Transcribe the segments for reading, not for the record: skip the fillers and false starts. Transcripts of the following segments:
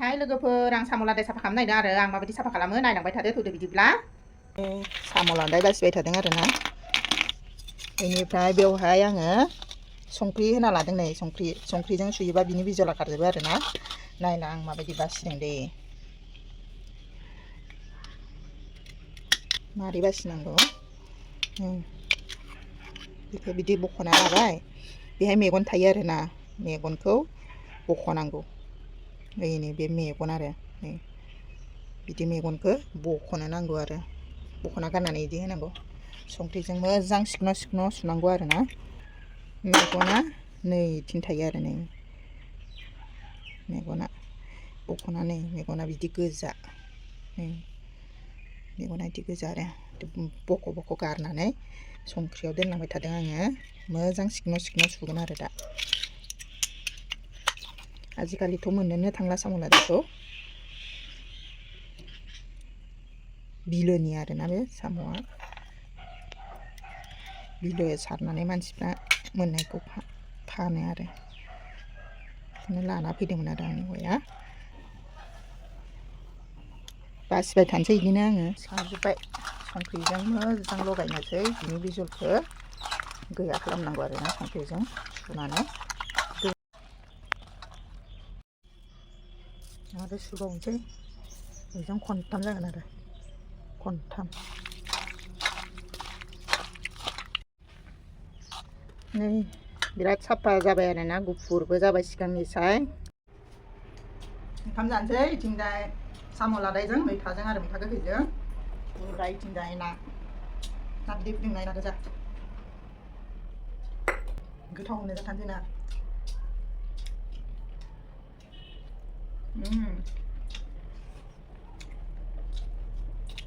हाय लोगोफोर आं साम' लादाय साफा खालामनो नागिरदों आरो आं माबायदि साफा खालामो नायलांबाय थादो थौदो बिदिब्ला साम' लादाय बासिबाय थादों आरो ना बेनिफ्राय बेवहाय आङो संख्रि होना लादों नै संख्रिजों सुयोबा बिनि बिजला खारजोबो आरो ना नायला आं माबायदि बासिदों दे मारै बासिनांगौ बेखौ बिदि बख'ना लाबाय बेहाय मेगन थायो आरो ना मेगनखौ बख'नांगौ नै बे मेगन आरो नै बिदि मेगनखौ बख'नो नांगौ आरो बख'ना गारनानै बिदि होनांगौ संख्रिजों मोजां सिखन' सिखन' सुनांगौ आरो ना मेगना नैथिं थायो आरो नै मेगना बख'नानै मेगना बिदि गोजा मेगना बिदि गोजा आरो बख' बख' गारनानै संख्रियाव दोनलांबाय थादों आङो मोजां सिखन' सिखन' सुगोन आरो दा आजिखालिथ' मोननोनो थांला साम' लादायखौ बिलोनि आरोना बे साम'आ बिलो सारनानै मानसिफ्रा मोननायखौ फानो आरो बेखौनो लाना फैदोंमोन आरो आंनि हौवाया बासिबाय थानोसै बिदिनो आङो संजोब्बाय संख्रिजों मोजां लगायनोसै बिनि बिजलखौ गैया खालामनांगौ आरोना संख्रिजों सुनानै आरो सुबावनोसै बेजों खनथाम जागोन आरो खनथाम नै बिराद साफा जाबाय आरो ना गुफुरबो जाबाय सिगांनिसाय ओंखाम जानोसै इथिंजाय साम' लादायजों मैथाजों आरो मैथा गोखैजों ओमफ्राय इथिंजाय ना बिदै फुदुंनाय ना गोजा गोथाव मोनो जाथारनोसै ना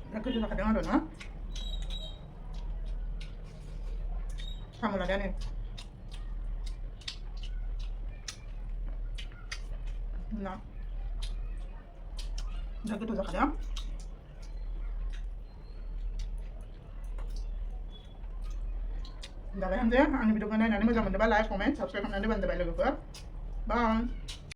बिराद गोथाव जाखादों आरो ना साम' लादायानो ना बिराद गोथाव जाखादों जाबाय हामदो आंनि भिडिअखौ नायनानै मोजां मोनदोंबा लाइक कमेन्ट साबसक्राइब खालामनानै दोनबानो जाबाय लोगोफोर बाय